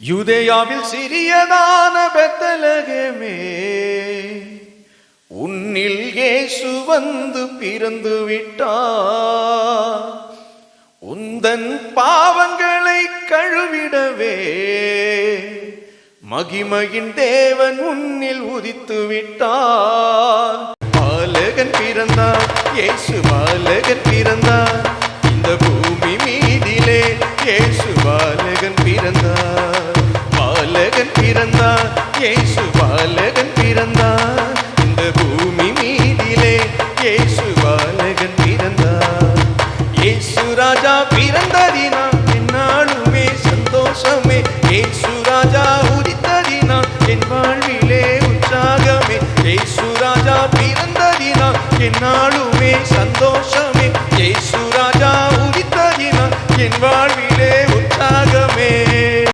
யூதேயாவில் சிறியதான பெத்லகேமே, உன்னில் இயேசு வந்து பிறந்து விட்டார். உந்தன் பாவங்களை கழுவிடவே மகிமையின் தேவன் உன்னில் உதித்து விட்டார். பாலகன் பிறந்தார், இயேசு பாலகன் பிறந்தார். இந்த பூமி மீதிலே இயேசு பாலகன் பிறந்தார். பாலகன் பிறந்தார், இயேசு பாலகன் பிறந்தார். இந்த பூமி மீதிலே இயேசு பாலகன் பிறந்தார். இயேசு ராஜா பிறந்ததினால் என்னாலுமே சந்தோஷமே. இயேசு ராஜா உதித்ததினால் என் வாழ்விலே உற்சாகமே. இயேசு ராஜா பிறந்ததினால் என்னாலுமே சந்தோஷம்.